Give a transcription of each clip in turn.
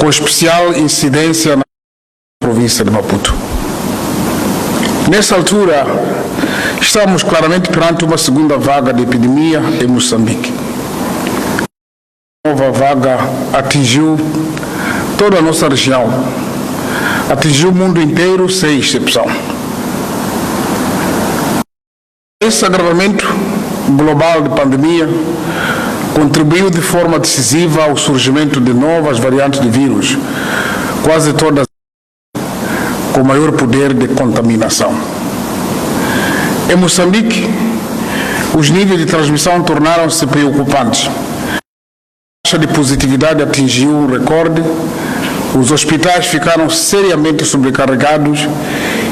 com especial incidência na província de Maputo. Nessa altura, estamos claramente perante uma segunda vaga de epidemia em Moçambique. A nova vaga atingiu toda a nossa região, atingiu o mundo inteiro sem exceção. Esse agravamento global de pandemia contribuiu de forma decisiva ao surgimento de novas variantes de vírus, quase todas com maior poder de contaminação. Em Moçambique, os níveis de transmissão tornaram-se preocupantes. A taxa de positividade atingiu um recorde, os hospitais ficaram seriamente sobrecarregados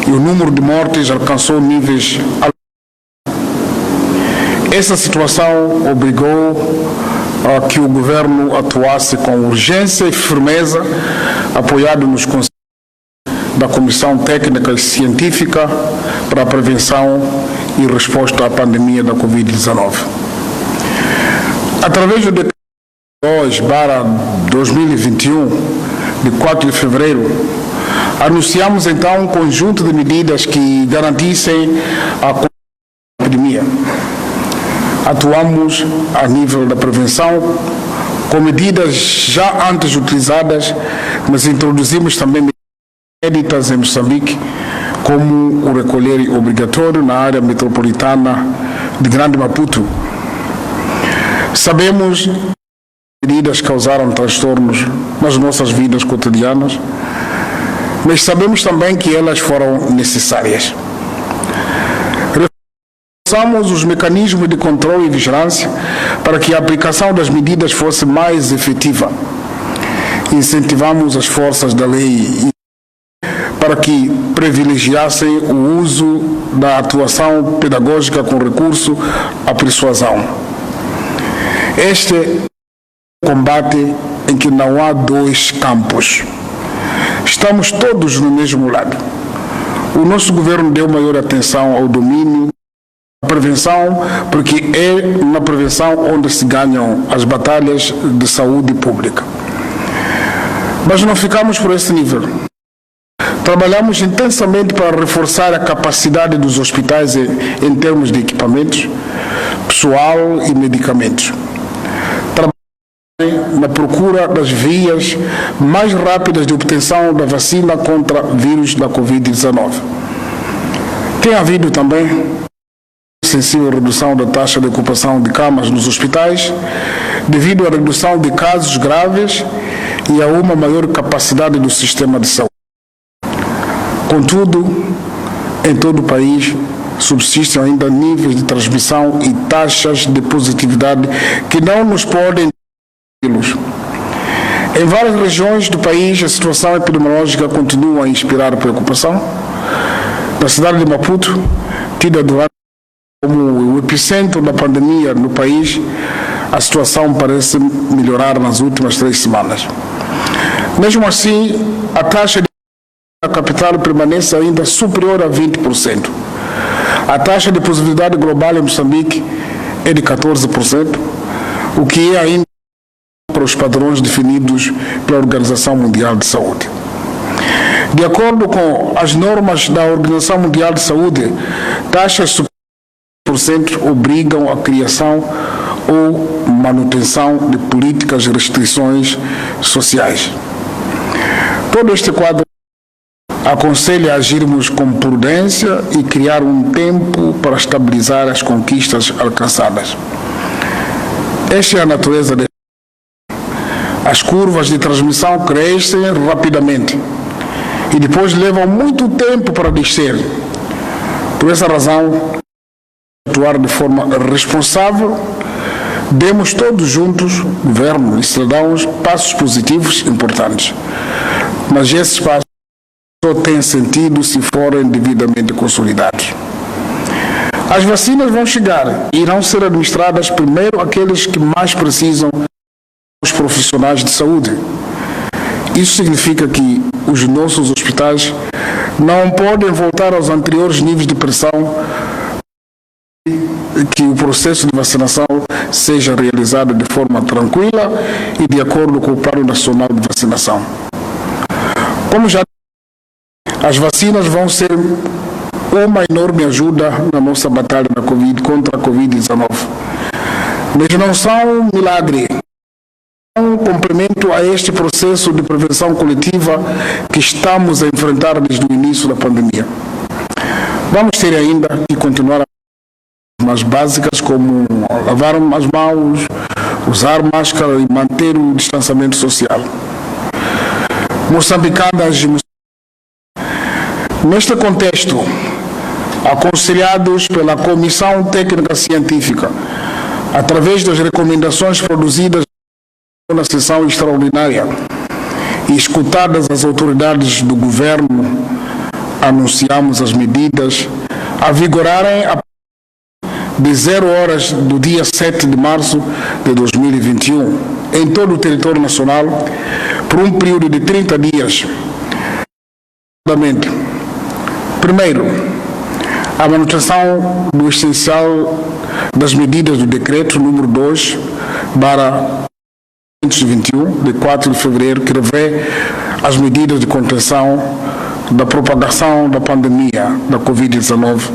e o número de mortes alcançou níveis altos. Essa situação obrigou a que o governo atuasse com urgência e firmeza, apoiado nos conselhos da Comissão Técnica e Científica para a Prevenção e Resposta à Pandemia da Covid-19. Através do decreto 2/2021, de 4 de fevereiro, anunciamos então um conjunto de medidas que garantissem a epidemia. Atuamos a nível da prevenção com medidas já antes utilizadas, mas introduzimos também inéditas em Moçambique, como o recolher obrigatório na área metropolitana de Grande Maputo. Sabemos que medidas causaram transtornos nas nossas vidas cotidianas, mas sabemos também que elas foram necessárias. Reforçamos os mecanismos de controle e vigilância para que a aplicação das medidas fosse mais efetiva. Incentivamos as forças da lei para que privilegiassem o uso da atuação pedagógica com recurso à persuasão. Este é um combate em que não há dois campos. Estamos todos no mesmo lado. O nosso governo deu maior atenção ao domínio da prevenção, porque é na prevenção onde se ganham as batalhas de saúde pública. Mas não ficamos por esse nível. Trabalhamos intensamente para reforçar a capacidade dos hospitais em termos de equipamentos, pessoal e medicamentos. Trabalhamos na procura das vias mais rápidas de obtenção da vacina contra o vírus da Covid-19. Tem havido também sensível redução da taxa de ocupação de camas nos hospitais, devido à redução de casos graves e a uma maior capacidade do sistema de saúde. Contudo, em todo o país, subsistem ainda níveis de transmissão e taxas de positividade que não nos podem tranquilos. Em várias regiões do país, a situação epidemiológica continua a inspirar preocupação. Na cidade de Maputo, tida como o epicentro da pandemia no país, a situação parece melhorar nas últimas 3 semanas. Mesmo assim, a taxa de a capital permanece ainda superior a 20%. A taxa de positividade global em Moçambique é de 14%, o que é ainda para os padrões definidos pela Organização Mundial de Saúde. De acordo com as normas da Organização Mundial de Saúde, taxas superiores a 20% obrigam a criação ou manutenção de políticas de restrições sociais. Todo este quadro aconselha a agirmos com prudência e criar um tempo para estabilizar as conquistas alcançadas. Esta é a natureza da As curvas de transmissão crescem rapidamente e depois levam muito tempo para descer. Por essa razão, atuar de forma responsável, demos todos juntos, governo e cidadãos, passos positivos importantes. Mas esses passos só têm sentido se forem devidamente consolidados. As vacinas vão chegar e irão ser administradas primeiro àqueles que mais precisam, os profissionais de saúde. Isso significa que os nossos hospitais não podem voltar aos anteriores níveis de pressão, que o processo de vacinação seja realizado de forma tranquila e de acordo com o Plano Nacional de Vacinação. Como já as vacinas vão ser uma enorme ajuda na nossa batalha contra a Covid-19. Mas não são milagre. Um complemento a este processo de prevenção coletiva que estamos a enfrentar desde o início da pandemia. Vamos ter ainda que continuar as básicas como lavar as mãos, usar máscara e manter o distanciamento social. Moçambicanas e moçambicanos, neste contexto, aconselhados pela Comissão Técnica Científica, através das recomendações produzidas na sessão extraordinária e escutadas as autoridades do governo, anunciamos as medidas a vigorarem de 0 horas do dia 7 de março de 2021 em todo o território nacional por um período de 30 dias. Primeiro, a manutenção do essencial das medidas do decreto número 2/521, de 4 de fevereiro, que revê as medidas de contenção da propagação da pandemia da Covid-19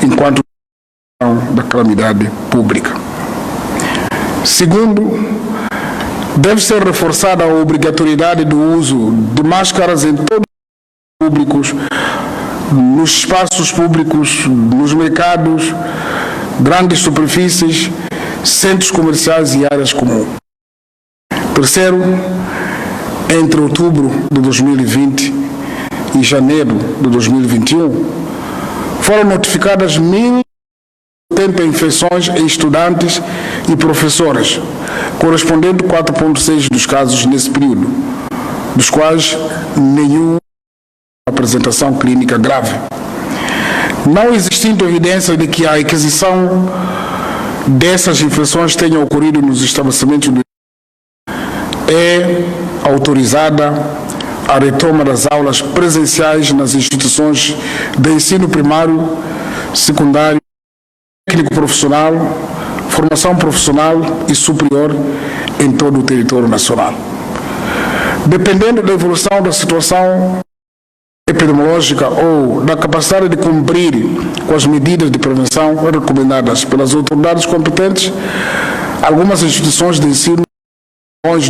enquanto da calamidade pública. Segundo, deve ser reforçada a obrigatoriedade do uso de máscaras em todos os públicos, nos espaços públicos, nos mercados, grandes superfícies, centros comerciais e áreas comuns. Terceiro, entre outubro de 2020 e janeiro de 2021, foram notificadas 1.080 infecções em estudantes e professores, correspondendo a 4,6% dos casos nesse período, dos quais nenhuma apresentação clínica grave. Não existindo evidência de que a aquisição dessas infecções tenha ocorrido nos estabelecimentos do é autorizada a retoma das aulas presenciais nas instituições de ensino primário, secundário, técnico profissional, formação profissional e superior em todo o território nacional. Dependendo da evolução da situação epidemiológica ou da capacidade de cumprir com as medidas de prevenção recomendadas pelas autoridades competentes, algumas instituições de ensino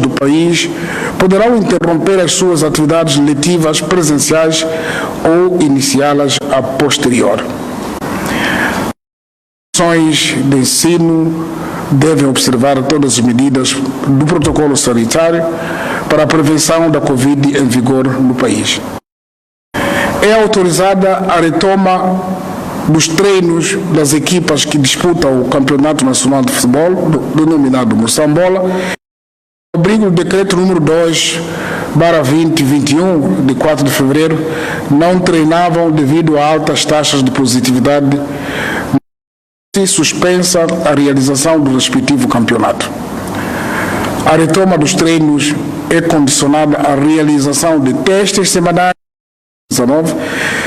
do país poderão interromper as suas atividades letivas presenciais ou iniciá-las a posterior. As instituições de ensino devem observar todas as medidas do protocolo sanitário para a prevenção da Covid em vigor no país. É autorizada a retoma dos treinos das equipas que disputam o Campeonato Nacional de Futebol, denominado Moçambola, abrigo do decreto número 2/2021, de 4 de fevereiro, não treinavam devido a altas taxas de positividade, mas suspensa a realização do respectivo campeonato. A retoma dos treinos é condicionada à realização de testes semanais,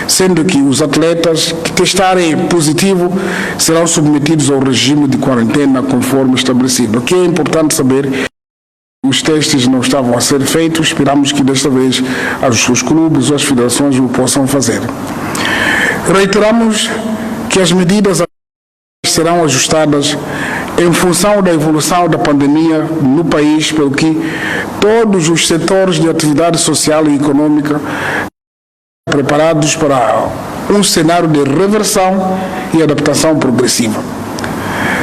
sendo que os atletas que testarem positivo serão submetidos ao regime de quarentena conforme estabelecido. O que é importante saber, os testes não estavam a ser feitos, esperamos que desta vez os clubes ou as federações o possam fazer. Reiteramos que as medidas serão ajustadas em função da evolução da pandemia no país, pelo que todos os setores de atividade social e econômica preparados para um cenário de reversão e adaptação progressiva.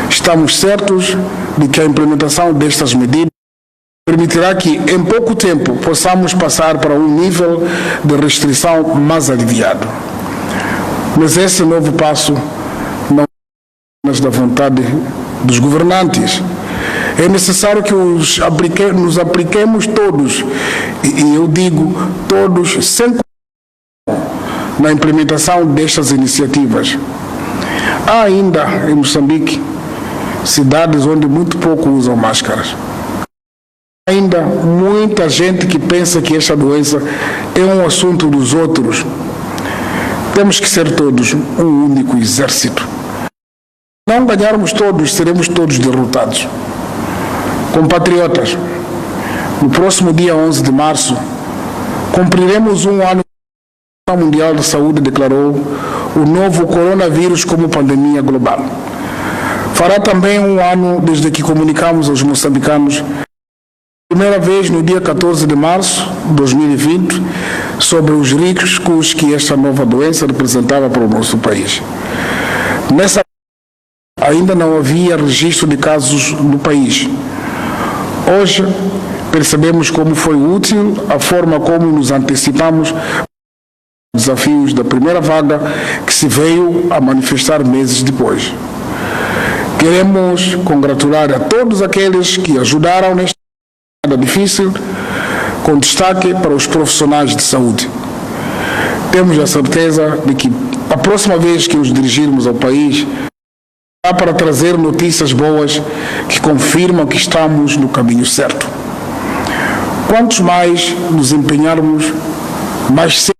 Estamos certos de que a implementação destas medidas permitirá que, em pouco tempo, possamos passar para um nível de restrição mais aliviado. Mas esse novo passo não é apenas da vontade dos governantes. É necessário que nos apliquemos todos, e eu digo todos, sem na implementação destas iniciativas. Há ainda, em Moçambique, cidades onde muito pouco usam máscaras. Ainda muita gente que pensa que esta doença é um assunto dos outros. Temos que ser todos um único exército. Se não ganharmos todos, seremos todos derrotados. Compatriotas, no próximo dia 11 de março, Cumpriremos um ano que a Organização Mundial da Saúde declarou o novo coronavírus como pandemia global. Fará também um ano desde que comunicamos aos moçambicanos, primeira vez no dia 14 de março de 2020, sobre os riscos que esta nova doença representava para o nosso país. Nessa ainda não havia registro de casos no país. Hoje, percebemos como foi útil a forma como nos antecipamos aos desafios da primeira vaga que se veio a manifestar meses depois. Queremos congratular a todos aqueles que ajudaram nesta difícil, com destaque para os profissionais de saúde. Temos a certeza de que a próxima vez que nos dirigirmos ao país, será para trazer notícias boas que confirmam que estamos no caminho certo. Quantos mais nos empenharmos, mais cedo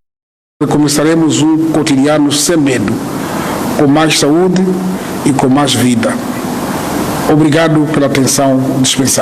começaremos um cotidiano sem medo, com mais saúde e com mais vida. Obrigado pela atenção dispensada.